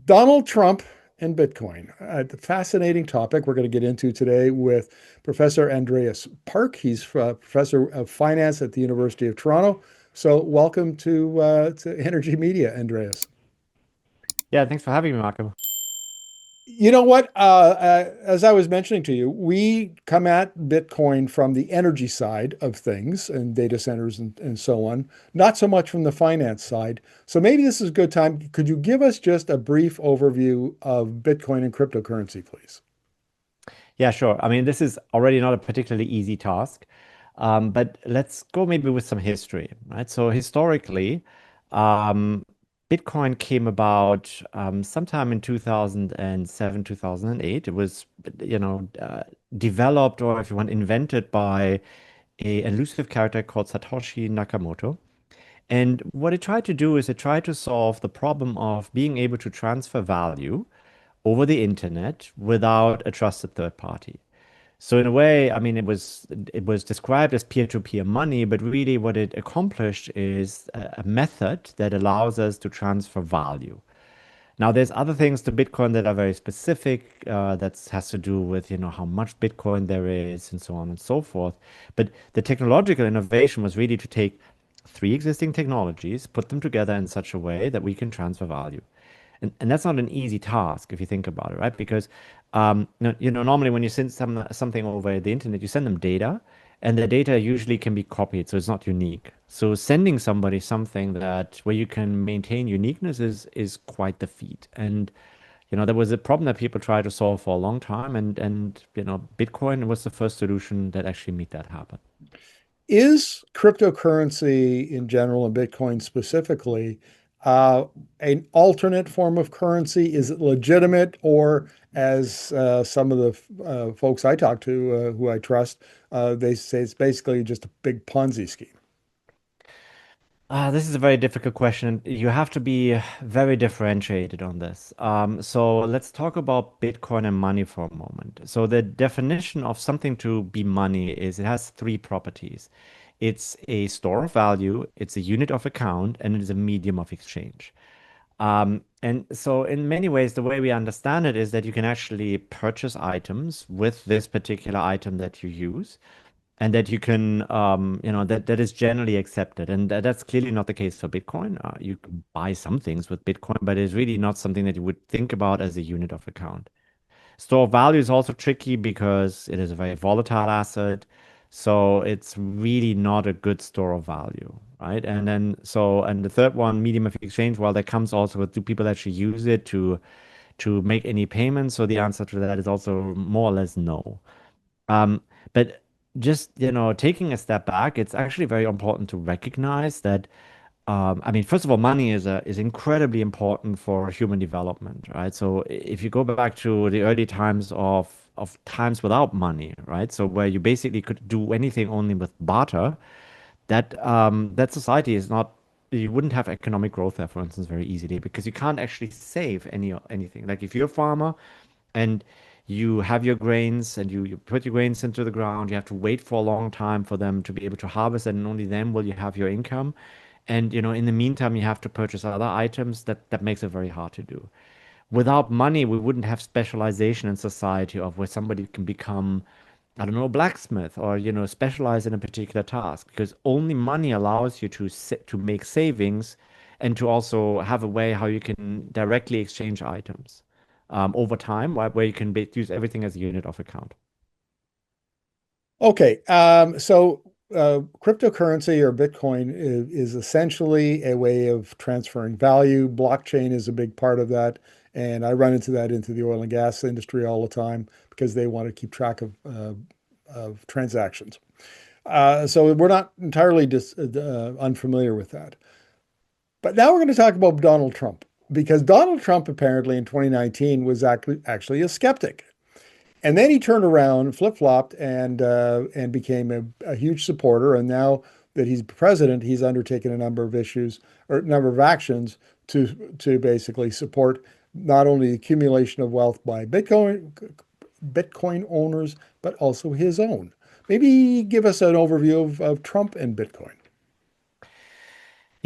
Donald Trump and Bitcoin. A fascinating topic we're going to get into today with Professor Andreas Park. He's professor of finance at the University of Toronto. So, welcome to Energy Media, Andreas. Yeah, thanks for having me, Marco. You know what? As I was mentioning to you, we come at Bitcoin from the energy side of things and data centers and so on, not so much from the finance side. So maybe this is a good time. Could you give us just a brief overview of Bitcoin and cryptocurrency, please? Yeah, sure. I mean, this is already not a particularly easy task, but let's go maybe with some history, right? So historically, um, Bitcoin came about sometime in 2007, 2008. It was, you know, uh, developed, or if you want, invented by a elusive character called Satoshi Nakamoto. And what it tried to do is it tried to solve the problem of being able to transfer value over the internet without a trusted third party. So in a way, I mean, it was described as peer-to-peer money, but really what it accomplished is a method that allows us to transfer value. Now, there's other things to Bitcoin that are very specific. That has to do with, how much Bitcoin there is and so on and so forth. But the technological innovation was really to take three existing technologies, put them together in such a way that we can transfer value. And that's not an easy task if you think about it, right? Because normally when you send something over the internet, you send them data, and the data usually can be copied, so it's not unique. So sending somebody something that where you can maintain uniqueness is quite the feat. And there was a problem that people tried to solve for a long time, and Bitcoin was the first solution that actually made that happen. Is cryptocurrency in general and Bitcoin specifically an alternate form of currency? Is it legitimate, or as some of the folks I talk to, who I trust, they say it's basically just a big Ponzi scheme? This is a very difficult question. You have to be very differentiated on this. So let's talk about Bitcoin and money for a moment. So the definition of something to be money is it has three properties. It's a store of value, it's a unit of account, and it is a medium of exchange. And so in many ways, the way we understand it is that you can actually purchase items with this particular item that you use and that you can that is generally accepted, and that's clearly not the case for Bitcoin. You can buy some things with Bitcoin, but it's really not something that you would think about as a unit of account. Store of value is also tricky because it is a very volatile asset, so it's really not a good store of value, right? And the third one, medium of exchange, well, that comes also with, do people actually use it to make any payments? So the answer to that is also more or less no. Um, but just, taking a step back, it's actually very important to recognize that, I mean, first of all, money is incredibly important for human development, right? So if you go back to the early times of times without money, right? So where you basically could do anything only with barter, that society is not, you wouldn't have economic growth there, for instance, very easily because you can't actually save anything. Like if you're a farmer and you have your grains and you put your grains into the ground, you have to wait for a long time for them to be able to harvest, and only then will you have your income. And in the meantime, you have to purchase other items that makes it very hard to do. Without money, we wouldn't have specialization in society of where somebody can become, I don't know, a blacksmith or, specialize in a particular task because only money allows you to make savings and to also have a way how you can directly exchange items over time, where you can use everything as a unit of account. Okay, cryptocurrency or Bitcoin is essentially a way of transferring value. Blockchain is a big part of that, and I run into the oil and gas industry all the time because they want to keep track of transactions. So we're not entirely unfamiliar with that. But now we're going to talk about Donald Trump because Donald Trump apparently in 2019 was actually a skeptic. And then he turned around, flip-flopped, and became a huge supporter. And now that he's president, he's undertaken a number of issues or a number of actions to basically support not only the accumulation of wealth by Bitcoin owners, but also his own. Maybe give us an overview of Trump and Bitcoin.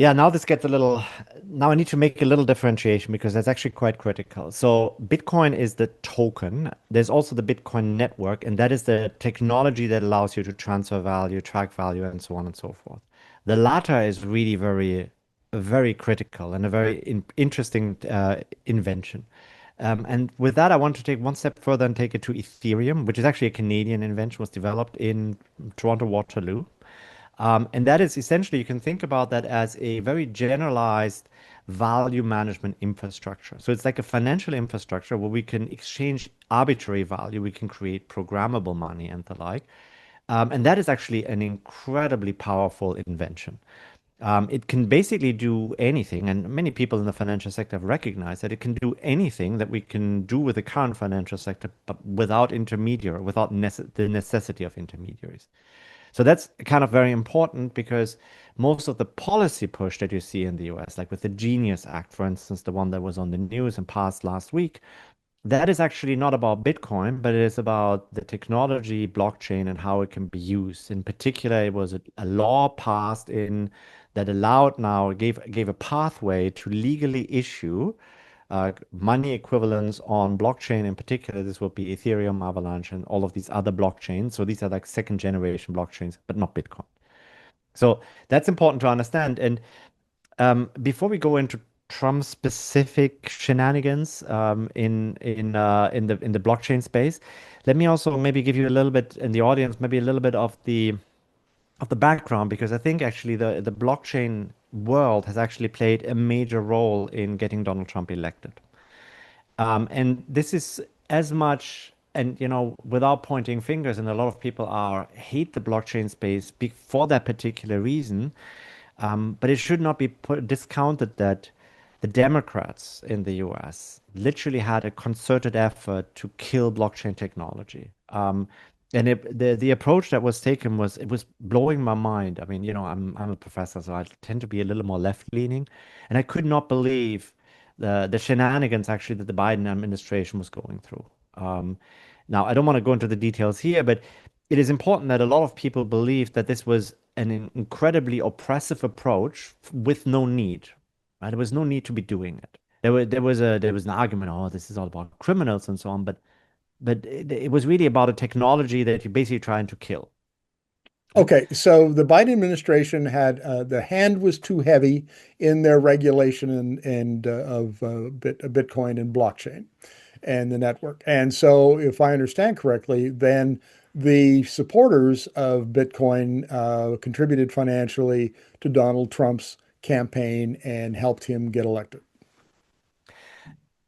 Yeah, now this gets a little, now I need to make a little differentiation because that's actually quite critical. So Bitcoin is the token. There's also the Bitcoin network, and that is the technology that allows you to transfer value, track value, and so on and so forth. The latter is really very critical and a very interesting invention. And with that, I want to take one step further and take it to Ethereum, which is actually a Canadian invention, was developed in Toronto Waterloo. And that is essentially, you can think about that as a very generalized value management infrastructure. So it's like a financial infrastructure where we can exchange arbitrary value, we can create programmable money and the like. And that is actually an incredibly powerful invention. It can basically do anything, and many people in the financial sector have recognized that it can do anything that we can do with the current financial sector, but without intermediary, without the necessity of intermediaries. So that's kind of very important because most of the policy push that you see in the US, like with the Genius Act, for instance, the one that was on the news and passed last week, that is actually not about Bitcoin, but it is about the technology, blockchain, and how it can be used. In particular, it was a law passed in that allowed now, gave a pathway to legally issue money equivalents on blockchain. In particular, this would be Ethereum, Avalanche, and all of these other blockchains. So these are like second generation blockchains, but not Bitcoin. So that's important to understand. And before we go into Trump specific shenanigans in the blockchain space, let me also maybe give you a little bit in the audience, maybe a little bit of the background, because I think actually the blockchain world has actually played a major role in getting Donald Trump elected. And this is as much, and without pointing fingers, and a lot of people are hate the blockchain space for that particular reason. But it should not be discounted that the Democrats in the US literally had a concerted effort to kill blockchain technology. And the approach that was taken was it was blowing my mind. I mean, I'm a professor, so I tend to be a little more left-leaning, and I could not believe the shenanigans actually that the Biden administration was going through. Now, I don't want to go into the details here, but it is important that a lot of people believe that this was an incredibly oppressive approach with no need, right? There was no need to be doing it. There was an argument, oh, this is all about criminals and so on, but it was really about a technology that you're basically trying to kill, right? Okay, so the Biden administration had the hand was too heavy in their regulation and of Bitcoin and blockchain and the network. And so, if I understand correctly, then the supporters of Bitcoin contributed financially to Donald Trump's campaign and helped him get elected.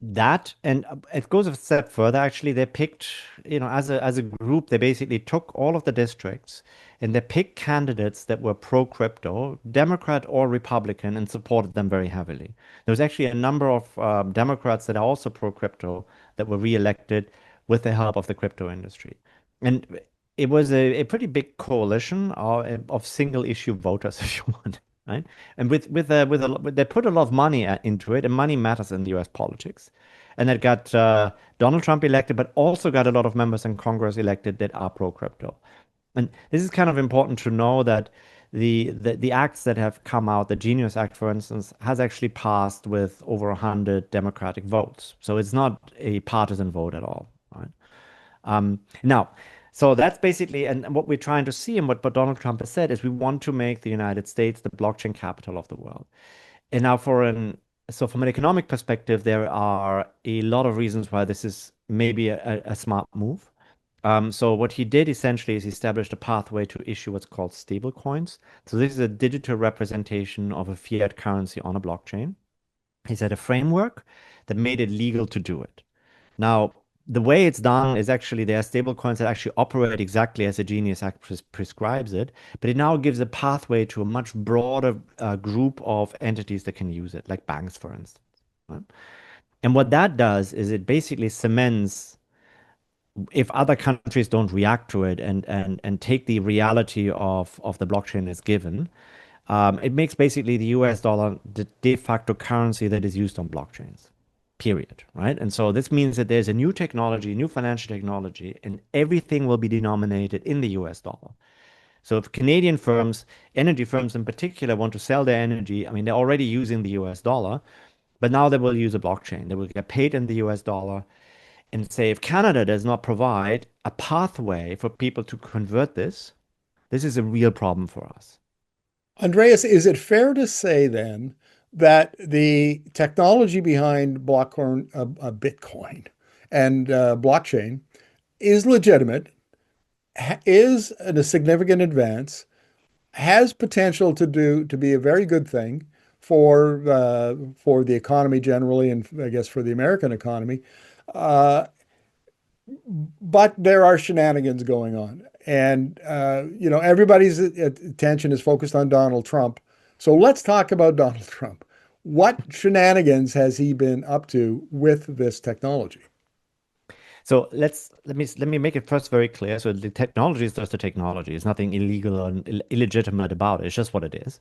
That and it goes a step further. Actually, they picked, as a group, they basically took all of the districts and they picked candidates that were pro crypto, Democrat or Republican, and supported them very heavily. There was actually a number of Democrats that are also pro crypto that were reelected with the help of the crypto industry. And it was a pretty big coalition of single issue voters, if you want, right? And they put a lot of money into it, and money matters in the U.S. politics. And it got Donald Trump elected, but also got a lot of members in Congress elected that are pro crypto. And this is kind of important to know that the acts that have come out, the Genius Act, for instance, has actually passed with over 100 Democratic votes. So it's not a partisan vote at all, right? Now, so that's basically, and what we're trying to see, and what Donald Trump has said is we want to make the United States the blockchain capital of the world. And now, so from an economic perspective, there are a lot of reasons why this is maybe a smart move. So what he did essentially is he established a pathway to issue what's called stable coins. So this is a digital representation of a fiat currency on a blockchain. He set a framework that made it legal to do it. Now, the way it's done is actually there are stable coins that actually operate exactly as the Genius Act prescribes it, but it now gives a pathway to a much broader group of entities that can use it, like banks, for instance. Right? And what that does is it basically cements, if other countries don't react to it and take the reality of the blockchain as given, it makes basically the US dollar the de facto currency that is used on blockchains, period, right? And so this means that there's a new technology, new financial technology, and everything will be denominated in the US dollar. So if Canadian firms, energy firms in particular, want to sell their energy, I mean, they're already using the US dollar, but now they will use a blockchain. They will get paid in the US dollar. And say if Canada does not provide a pathway for people to convert this, this is a real problem for us. Andreas, is it fair to say then that the technology behind Bitcoin and blockchain is legitimate, is a significant advance, has potential to be a very good thing for the economy generally, and I guess for the American economy. Uh, but there are shenanigans going on, and everybody's attention is focused on Donald Trump. So let's talk about Donald Trump. What shenanigans has he been up to with this technology? So let me make it first very clear. So the technology is just a technology. There's nothing illegal or illegitimate about it. It's just what it is.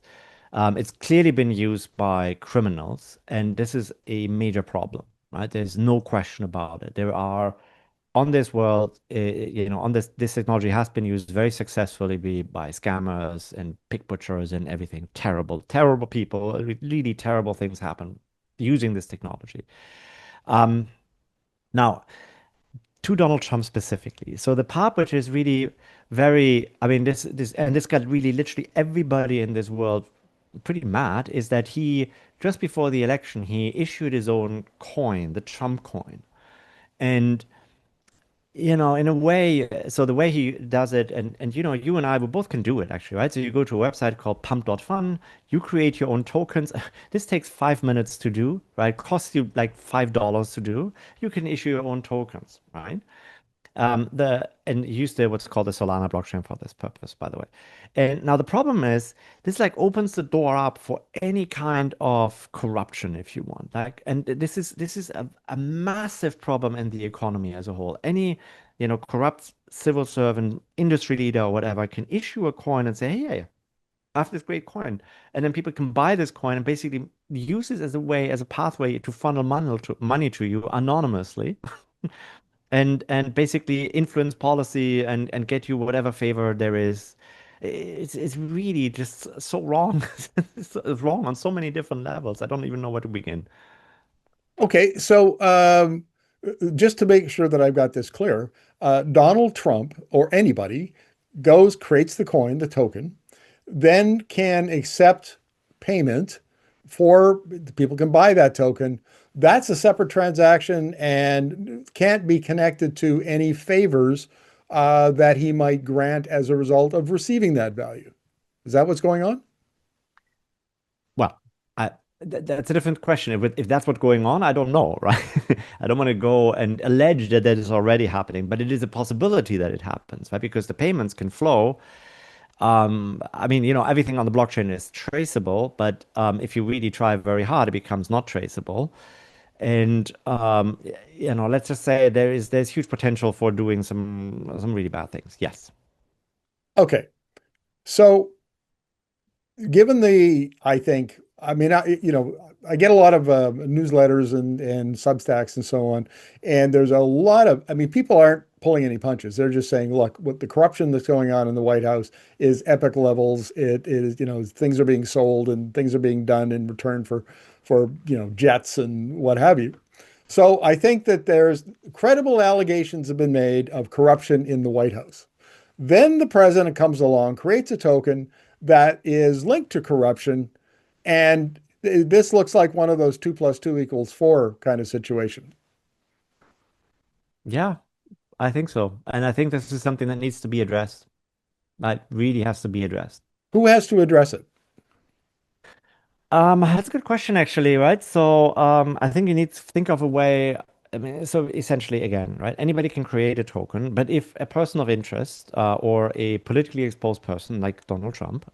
It's clearly been used by criminals, and this is a major problem, right? There's no question about it. There are on this world, on this technology has been used very successfully by scammers and pick butchers and everything. Terrible, terrible people. Really terrible things happen using this technology. Um, Now, to Donald Trump specifically. So the part which is really very, I mean, this got really literally everybody in this world pretty mad is that he just before the election he issued his own coin, the Trump coin. And in a way, so the way he does it, and you and I, we both can do it actually, right? So you go to a website called pump.fun, you create your own tokens. This takes 5 minutes to do, right? Costs you like $5 to do. You can issue your own tokens, right? And use what's called the Solana blockchain for this purpose, by the way. And now the problem is this like opens the door up for any kind of corruption, if you want. Like, and this is a massive problem in the economy as a whole. Any, corrupt civil servant, industry leader, or whatever can issue a coin and say, hey, I have this great coin. And then people can buy this coin and basically use this as a way, as a pathway to funnel money to you anonymously and basically influence policy and get you whatever favor there is. It's really just so wrong. It's wrong on so many different levels. I don't even know where to begin. Okay, so just to make sure that I've got this clear, Donald Trump or anybody goes, creates the coin, the token, then can accept payment for people can buy that token. That's a separate transaction and can't be connected to any favors that he might grant as a result of receiving that value. Is that what's going on? Well, I, that's a different question. If that's what's going on, I don't know, right? I don't want to go and allege that that is already happening, but it is a possibility that it happens, right? Because the payments can flow. I mean, everything on the blockchain is traceable, but if you really try very hard, it becomes not traceable. And let's just say there's huge potential for doing some really bad things. Yes. Okay. So given I think, I mean, I get a lot of newsletters and Substacks and so on, and there's a lot of, I mean, people aren't pulling any punches. They're just saying, look, what the corruption that's going on in the White House is epic levels. It is, things are being sold and things are being done in return for jets and what have you. So I think that there's credible allegations have been made of corruption in the White House. Then the president comes along, creates a token that is linked to corruption, and this looks like one of those 2 + 2 = 4 kind of situation. Yeah, I think so. And I think this is something that needs to be addressed. That really has to be addressed. Who has to address it? That's a good question, actually, right? So, I think you need to think of a way. I mean, so essentially, again, right? Anybody can create a token, but if a person of interest, or a politically exposed person like Donald Trump,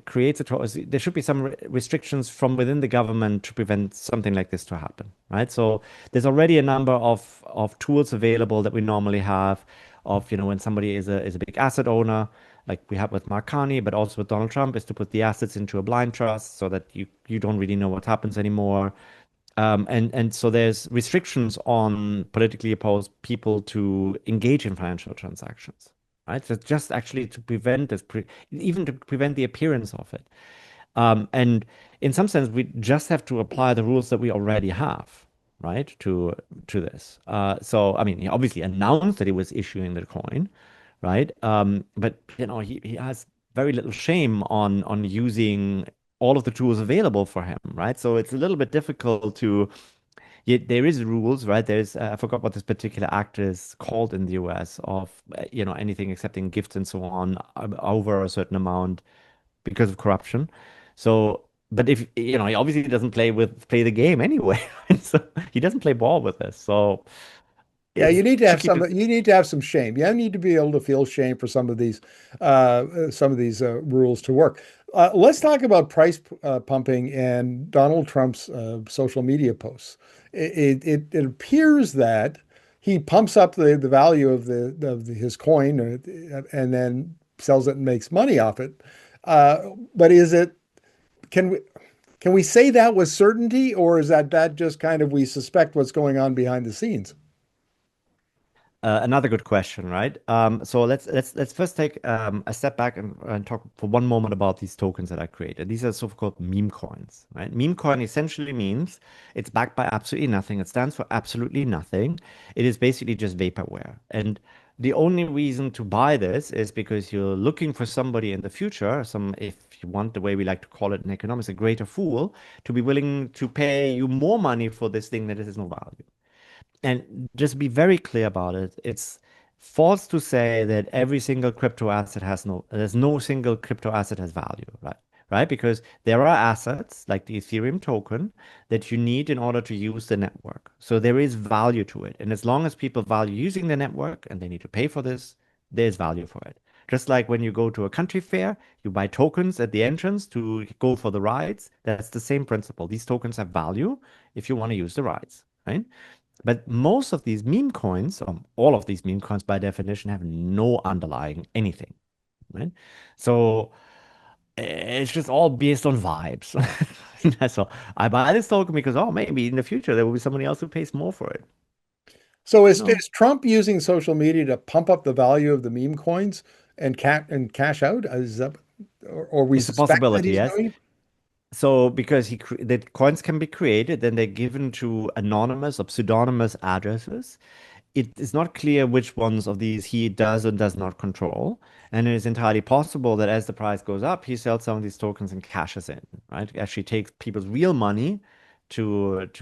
creates a token, there should be some restrictions from within the government to prevent something like this to happen, right? So, there's already a number of tools available that we normally have of, when somebody is a big asset owner like we have with Mark Carney, but also with Donald Trump, is to put the assets into a blind trust so that you don't really know what happens anymore. And so there's restrictions on politically opposed people to engage in financial transactions, right? So just actually to prevent this, even to prevent the appearance of it. And in some sense, we just have to apply the rules that we already have, right, to this. So, I mean, he obviously announced that he was issuing the coin, right? But he has very little shame on using all of the tools available for him, right? So it's a little bit difficult to. Yet there is rules, right? There's I forgot what this particular act is called in the US of anything accepting gifts and so on over a certain amount because of corruption. So, but if he obviously doesn't play the game anyway, right? So he doesn't play ball with this. So Yeah, it's tricky to. you need to have some shame. You need to be able to feel shame for some of these rules to work. Let's talk about price pumping and Donald Trump's social media posts. It appears that he pumps up the value of his coin and then sells it and makes money off it. But can we can we say that with certainty, or is that just kind of we suspect what's going on behind the scenes? Another good question, right? So let's first take a step back and talk for one moment about these tokens that I created. These are so-called meme coins, right? Meme coin essentially means it's backed by absolutely nothing. It stands for absolutely nothing. It is basically just vaporware. And the only reason to buy this is because you're looking for somebody in the future, if you want the way we like to call it in economics, a greater fool, to be willing to pay you more money for this thing that has no value. And just be very clear about it. It's false to say that every single crypto asset there's no single crypto asset has value, right? Right? Because there are assets like the Ethereum token that you need in order to use the network. So there is value to it. And as long as people value using the network and they need to pay for this, there's value for it. Just like when you go to a country fair, you buy tokens at the entrance to go for the rides. That's the same principle. These tokens have value if you want to use the rides, right? But most of these meme coins, all of these meme coins by definition, have no underlying anything, right? So it's just all based on vibes. So I buy this token because, oh, maybe in the future there will be somebody else who pays more for it. So No, is Trump using social media to pump up the value of the meme coins and cash out? Is that, or we it's a suspect that possibility, he's yes. doing it? So because the coins can be created, then they're given to anonymous or pseudonymous addresses. It is not clear which ones of these he does and does not control. And it is entirely possible that as the price goes up, he sells some of these tokens and cashes in, right? Actually takes people's real money for this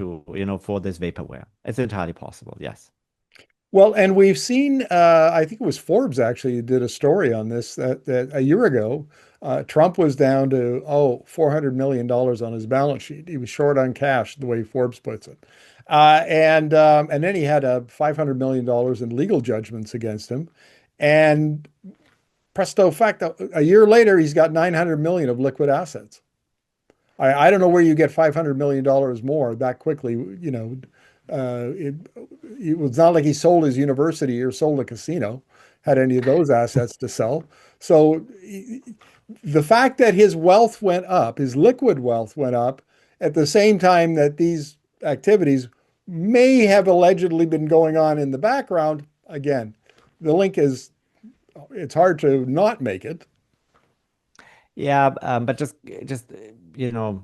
vaporware. It's entirely possible, yes. Well, and we've seen, I think it was Forbes actually did a story on this that a year ago, Trump was down to, $400 million on his balance sheet. He was short on cash, the way Forbes puts it. And then he had $500 million in legal judgments against him. And presto facto, a year later, he's got 900 million of liquid assets. I don't know where you get $500 million more that quickly. It was not like he sold his university or sold a casino, had any of those assets to sell. So the fact that his wealth went up, his liquid wealth went up at the same time that these activities may have allegedly been going on in the background, again, the link is, it's hard to not make it. Yeah, but just you know,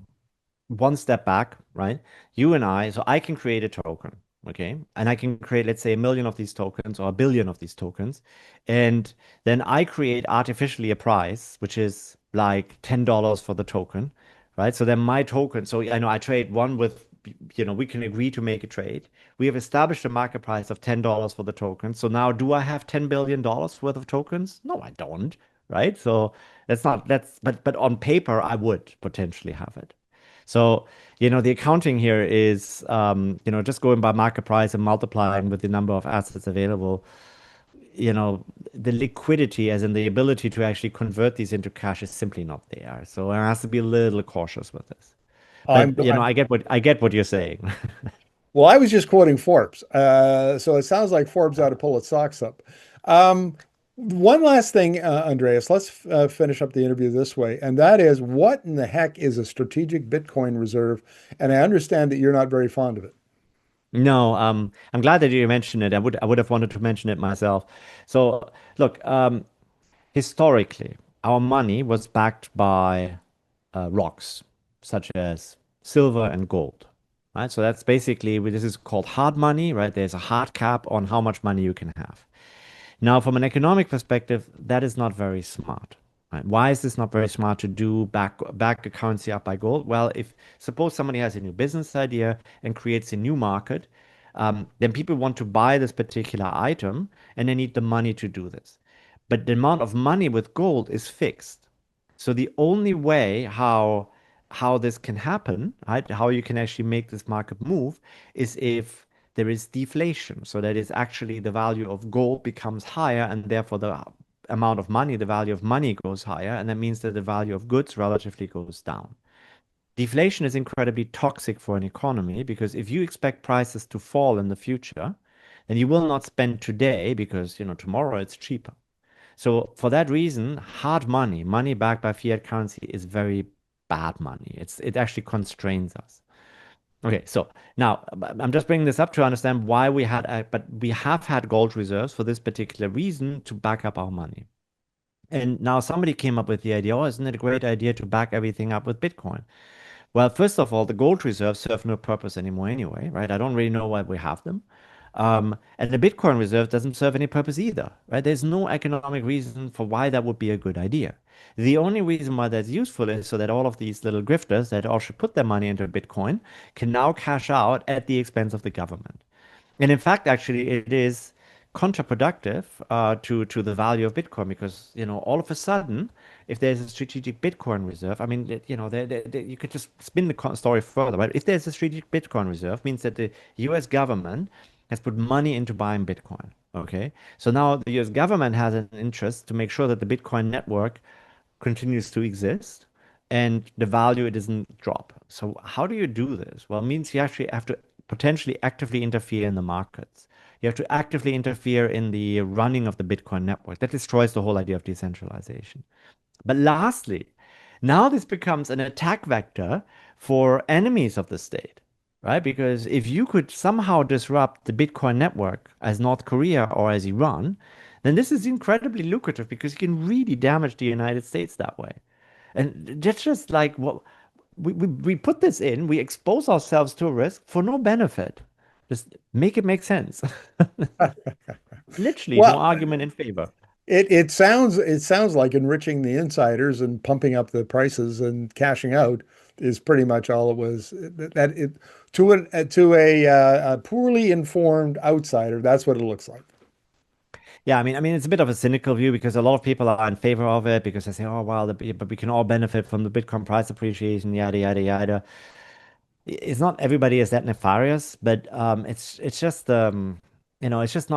one step back, right? You and I, so I can create a token, okay? And I can create, let's say, a million of these tokens or a billion of these tokens. And then I create artificially a price, which is like $10 for the token, right? So then my token, so I know I trade one with, we can agree to make a trade. We have established a market price of $10 for the token. So now do I have $10 billion worth of tokens? No, I don't, right? So but on paper, I would potentially have it. So, the accounting here is, just going by market price and multiplying with the number of assets available, the liquidity, as in the ability to actually convert these into cash, is simply not there. So one has to be a little cautious with this. I'm, But, I'm I get what you're saying. Well, I was just quoting Forbes. So it sounds like Forbes ought to pull its socks up. One last thing, Andreas, let's finish up the interview this way. And that is, what in the heck is a strategic Bitcoin reserve? And I understand that you're not very fond of it. No, I'm glad that you mentioned it. I would have wanted to mention it myself. So, look, Historically, our money was backed by rocks, such as silver and gold, right? So that's basically, this is called hard money, right? There's a hard cap on how much money you can have. Now, from an economic perspective, that is not very smart. Right? Why is this not very smart to do back a currency up by gold? Well, if suppose somebody has a new business idea and creates a new market, then people want to buy this particular item and they need the money to do this. But the amount of money with gold is fixed. So the only way how this can happen, right, how you can actually make this market move is if there is deflation. So that is actually the value of gold becomes higher and therefore the amount of money, the value of money goes higher, and that means that the value of goods relatively goes down. Deflation is incredibly toxic for an economy because if you expect prices to fall in the future, then you will not spend today because, tomorrow it's cheaper. So for that reason, hard money, money backed by fiat currency is very bad money. It actually constrains us. Okay, so now I'm just bringing this up to understand why but we have had gold reserves for this particular reason to back up our money. And now somebody came up with the idea, oh, isn't it a great idea to back everything up with Bitcoin? Well, first of all, the gold reserves serve no purpose anymore anyway, right? I don't really know why we have them. And the Bitcoin reserve doesn't serve any purpose either, right? There's no economic reason for why that would be a good idea. The only reason why that's useful is so that all of these little grifters that all should put their money into Bitcoin can now cash out at the expense of the government. And in fact, actually, it is counterproductive to the value of Bitcoin because all of a sudden, if there's a strategic Bitcoin reserve, I mean, you could just spin the story further. But if there's a strategic Bitcoin reserve, means that the U.S. government has put money into buying Bitcoin. Okay, so now the U.S. government has an interest to make sure that the Bitcoin network continues to exist and the value it doesn't drop. So how do you do this? Well, it means you actually have to potentially actively interfere in the markets. You have to actively interfere in the running of the Bitcoin network. That destroys the whole idea of decentralization. But lastly, now this becomes an attack vector for enemies of the state, right? Because if you could somehow disrupt the Bitcoin network as North Korea or as Iran, then this is incredibly lucrative because you can really damage the United States that way. And that's just like what we put this in, we expose ourselves to a risk for no benefit. Just make it make sense. Literally, no Well, argument in favor. it sounds like enriching the insiders and pumping up the prices and cashing out is pretty much all it was. That it to a poorly informed outsider, that's what it looks like. Yeah, I mean, it's a bit of a cynical view because a lot of people are in favor of it because they say, "Oh, well, but we can all benefit from the Bitcoin price appreciation, yada yada yada." It's not everybody is that nefarious, but it's just it's just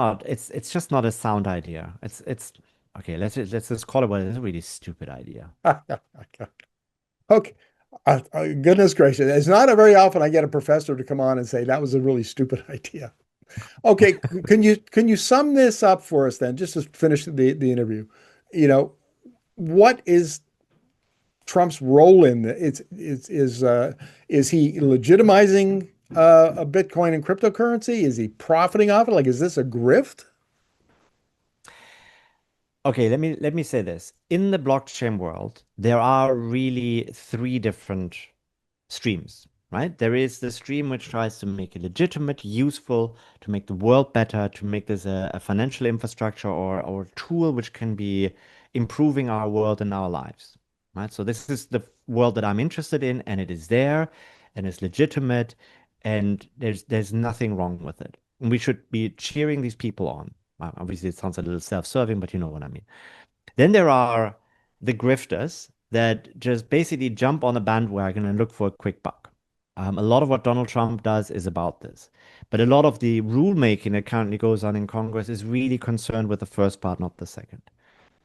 not a sound idea. It's okay. Let's just call it what it is. A really stupid idea. Okay. Goodness gracious. It's not a very often I get a professor to come on and say that was a really stupid idea. Okay, can you sum this up for us then, just to finish the interview? You know, what is Trump's role in it? Is he legitimizing a Bitcoin and cryptocurrency? Is he profiting off it? Like, is this a grift? Okay, let me say this. In the blockchain world, there are really three different streams, right? There is the stream which tries to make it legitimate, useful, to make the world better, to make this a financial infrastructure or a tool which can be improving our world and our lives, right? So this is the world that I'm interested in, and it is there, and it's legitimate, and there's nothing wrong with it. And we should be cheering these people on. Obviously, it sounds a little self-serving, but you know what I mean. Then there are the grifters that just basically jump on a bandwagon and look for a quick buck. A lot of what Donald Trump does is about this. But a lot of the rulemaking that currently goes on in Congress is really concerned with the first part, not the second.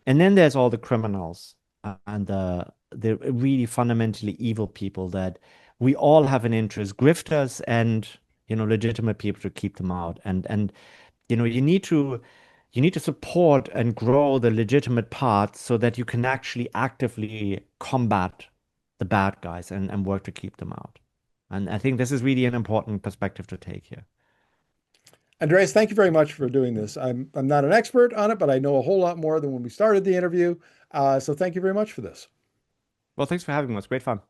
And then there's all the criminals and the really fundamentally evil people that we all have an interest, grifters and legitimate people to keep them out. And you need to support and grow the legitimate parts so that you can actually actively combat the bad guys and work to keep them out. And I think this is really an important perspective to take here. Andreas, thank you very much for doing this. I'm not an expert on it, but I know a whole lot more than when we started the interview. So thank you very much for this. Well, thanks for having me. It was great fun.